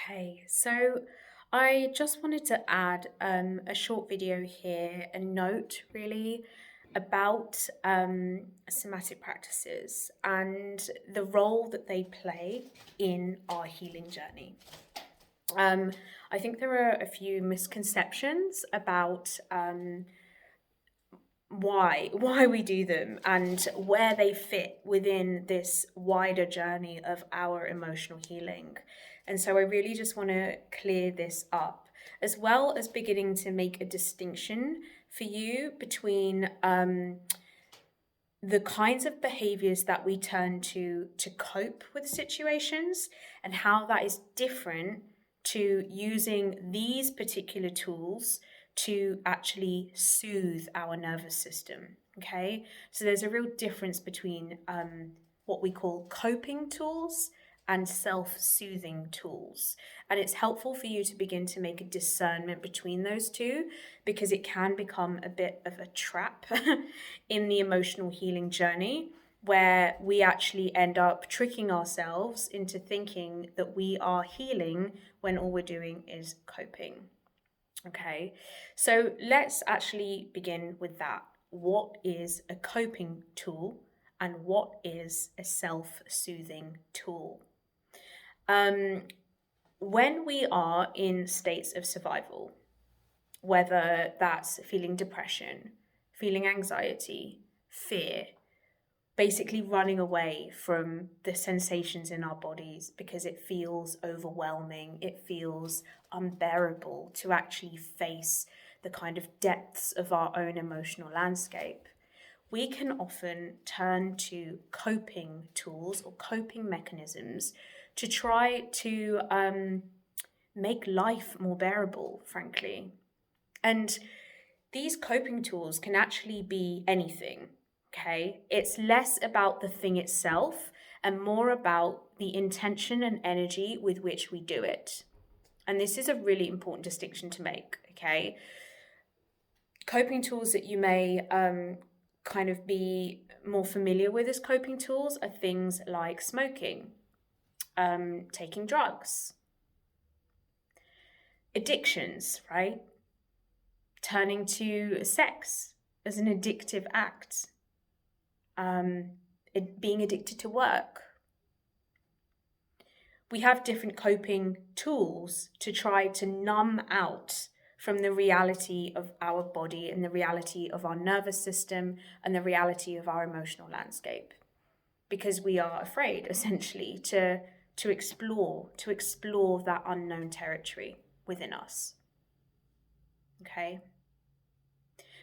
Okay, so I just wanted to add a short video here, a note really about somatic practices and the role that they play in our healing journey. Um, I think there are a few misconceptions about why we do them and where they fit within this wider journey of our emotional healing. And so I really just want to clear this up, as well as beginning to make a distinction for you between the kinds of behaviors that we turn to cope with situations and how that is different to using these particular tools to actually soothe our nervous system. Okay, so there's a real difference between what we call coping tools and self-soothing tools, and it's helpful for you to begin to make a discernment between those two, because it can become a bit of a trap in the emotional healing journey, where we actually end up tricking ourselves into thinking that we are healing when all we're doing is coping. Okay, so let's actually begin with that. What is a coping tool and what is a self-soothing tool? When we are in states of survival, whether that's feeling depression, feeling anxiety, fear, basically running away from the sensations in our bodies because it feels overwhelming, it feels unbearable to actually face the kind of depths of our own emotional landscape, we can often turn to coping tools or coping mechanisms to try to make life more bearable, frankly. And these coping tools can actually be anything, okay? It's less about the thing itself and more about the intention and energy with which we do it. And this is a really important distinction to make, okay? Coping tools that you may kind of be more familiar with as coping tools are things like smoking, taking drugs, addictions, right? Turning to sex as an addictive act, being addicted to work. We have different coping tools to try to numb out from the reality of our body and the reality of our nervous system and the reality of our emotional landscape, because we are afraid, essentially, to explore that unknown territory within us. Okay?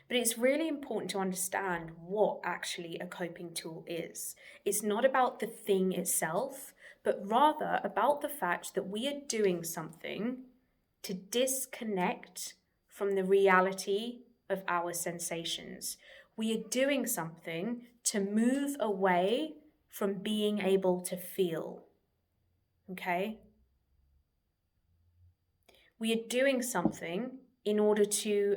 But it's really important to understand what actually a coping tool is. It's not about the thing itself, but rather about the fact that we are doing something to disconnect from the reality of our sensations. We are doing something to move away from being able to feel. Okay? We are doing something in order to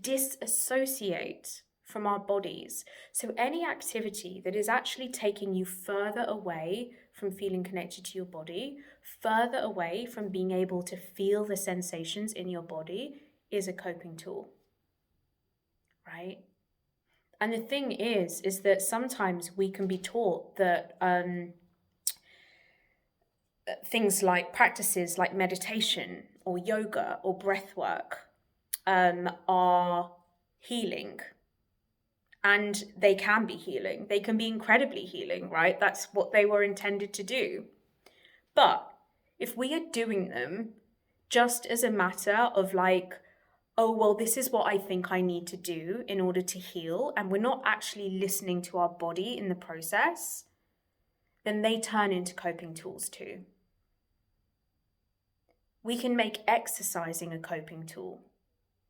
disassociate from our bodies. So any activity that is actually taking you further away from feeling connected to your body, further away from being able to feel the sensations in your body, is a coping tool, right? And the thing is that sometimes we can be taught that things like practices like meditation or yoga or breath work are healing. And they can be healing. They can be incredibly healing, right? That's what they were intended to do. But if we are doing them just as a matter of like, oh, well, this is what I think I need to do in order to heal, and we're not actually listening to our body in the process, then they turn into coping tools too. We can make exercising a coping tool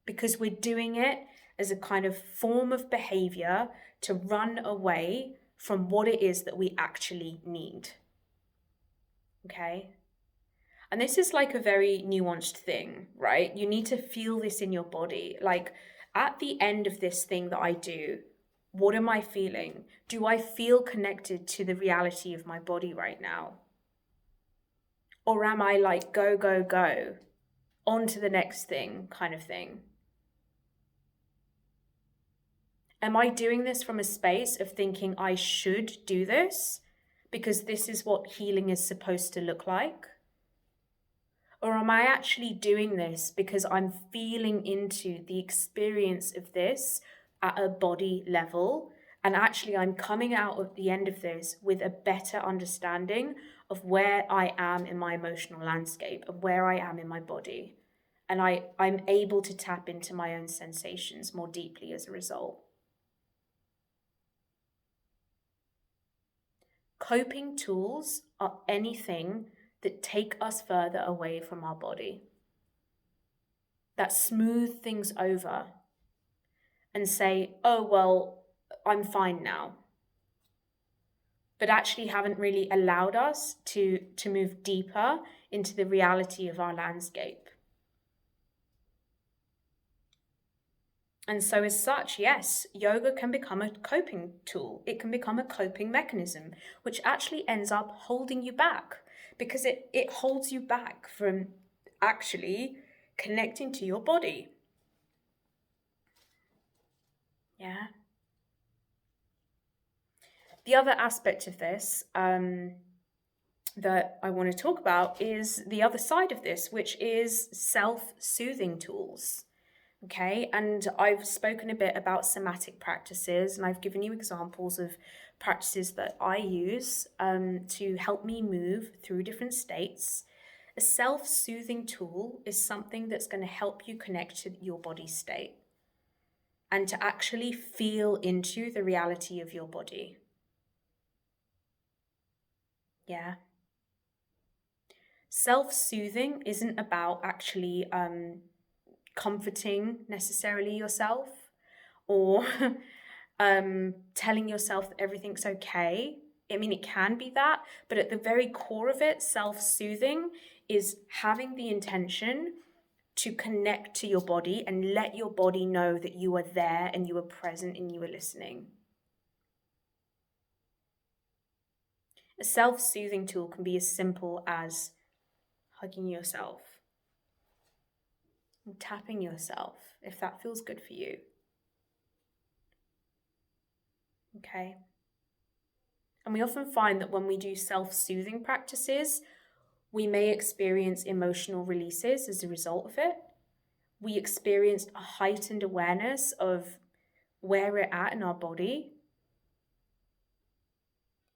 because we're doing it as a kind of form of behavior to run away from what it is that we actually need. Okay? And this is like a very nuanced thing, right? You need to feel this in your body. Like, at the end of this thing that I do, what am I feeling? Do I feel connected to the reality of my body right now? Or am I like, go, go, go, on to the next thing kind of thing? Am I doing this from a space of thinking I should do this because this is what healing is supposed to look like? Or am I actually doing this because I'm feeling into the experience of this at a body level? And actually, I'm coming out at the end of this with a better understanding of where I am in my emotional landscape, of where I am in my body. And I'm able to tap into my own sensations more deeply as a result. Coping tools are anything that take us further away from our body, that smooth things over and say, oh, well, I'm fine now, but actually haven't really allowed us to move deeper into the reality of our landscape. And so as such, yes, yoga can become a coping tool. It can become a coping mechanism, which actually ends up holding you back because it holds you back from actually connecting to your body. Yeah. The other aspect of this that I want to talk about is the other side of this, which is self-soothing tools. Okay, and I've spoken a bit about somatic practices, and I've given you examples of practices that I use to help me move through different states. A self-soothing tool is something that's going to help you connect to your body state and to actually feel into the reality of your body. Yeah. Self-soothing isn't about actually comforting necessarily yourself or telling yourself that everything's okay. I mean, it can be that, but at the very core of it, self-soothing is having the intention to connect to your body and let your body know that you are there and you are present and you are listening. A self-soothing tool can be as simple as hugging yourself, and tapping yourself if that feels good for you. Okay. And we often find that when we do self-soothing practices, we may experience emotional releases as a result of it. We experience a heightened awareness of where we're at in our body.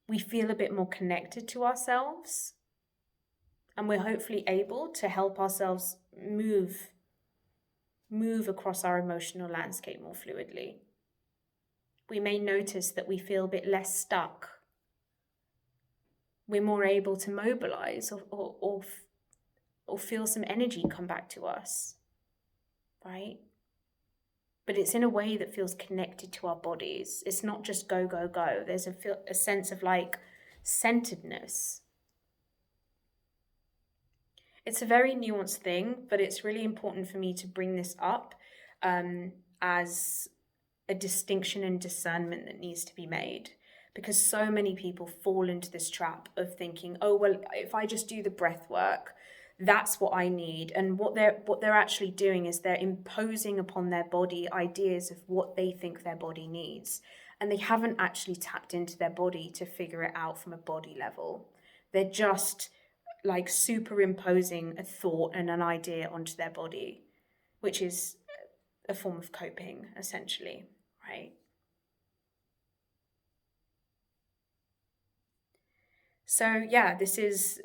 We feel a bit more connected to ourselves. And we're hopefully able to help ourselves move across our emotional landscape more fluidly. We may notice that we feel a bit less stuck. We're more able to mobilize or feel some energy come back to us, right? But it's in a way that feels connected to our bodies. It's not just go, go, go. There's a sense of like centeredness. It's a very nuanced thing, but it's really important for me to bring this up as a distinction and discernment that needs to be made. Because so many people fall into this trap of thinking, oh, well, if I just do the breath work, that's what I need. And what they're actually doing is they're imposing upon their body ideas of what they think their body needs. And they haven't actually tapped into their body to figure it out from a body level. They're just like superimposing a thought and an idea onto their body, which is a form of coping, essentially, right? So yeah, this is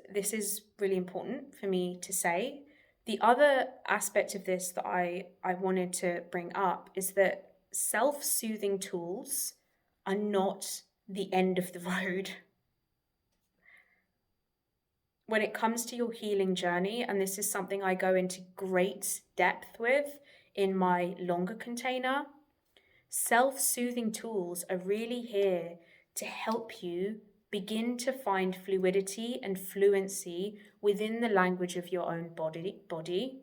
really important for me to say. The other aspect of this that I wanted to bring up is that self-soothing tools are not the end of the road. When it comes to your healing journey, and this is something I go into great depth with in my longer container, self-soothing tools are really here to help you begin to find fluidity and fluency within the language of your own body,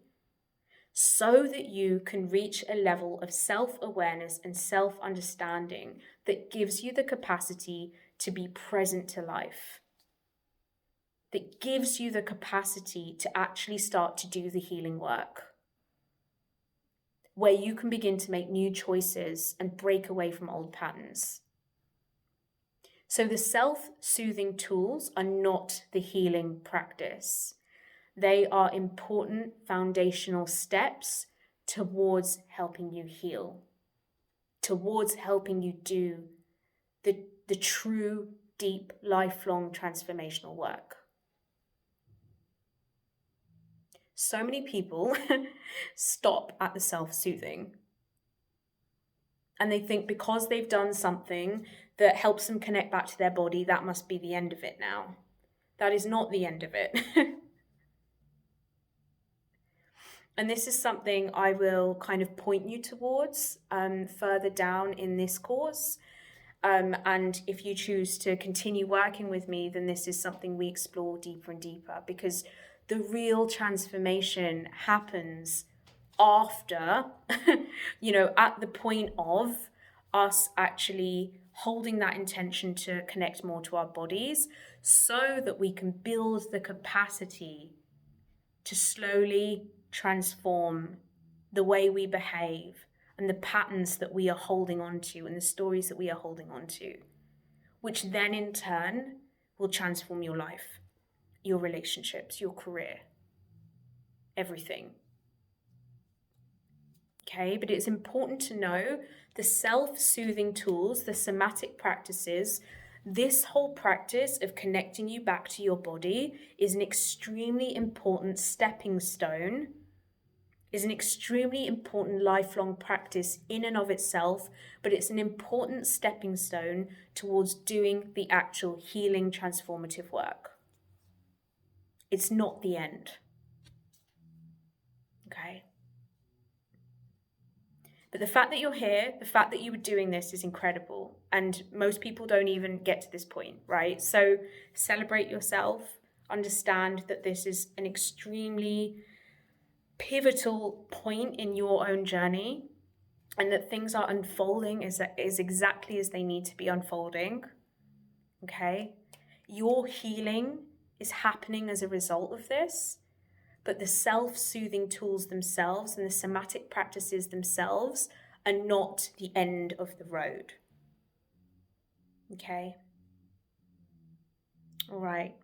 so that you can reach a level of self-awareness and self-understanding that gives you the capacity to be present to life. that gives you the capacity to actually start to do the healing work, where you can begin to make new choices and break away from old patterns. So the self-soothing tools are not the healing practice. They are important foundational steps towards helping you heal, towards helping you do the true, deep, lifelong transformational work. So many people stop at the self-soothing. And they think because they've done something that helps them connect back to their body, that must be the end of it now. That is not the end of it. And this is something I will kind of point you towards further down in this course. And if you choose to continue working with me, then this is something we explore deeper and deeper, because the real transformation happens after, at the point of us actually holding that intention to connect more to our bodies, so that we can build the capacity to slowly transform the way we behave and the patterns that we are holding on to and the stories that we are holding on to, which then in turn will transform your life, your relationships, your career, everything. Okay, but it's important to know the self-soothing tools, the somatic practices, this whole practice of connecting you back to your body is an extremely important stepping stone, is an extremely important lifelong practice in and of itself, but it's an important stepping stone towards doing the actual healing, transformative work. It's not the end. Okay? But the fact that you're here, the fact that you were doing this is incredible. And most people don't even get to this point, right? So celebrate yourself. Understand that this is an extremely pivotal point in your own journey, and that things are unfolding is exactly as they need to be unfolding. Okay? Your healing is happening as a result of this. But the self-soothing tools themselves and the somatic practices themselves are not the end of the road. Okay? All right.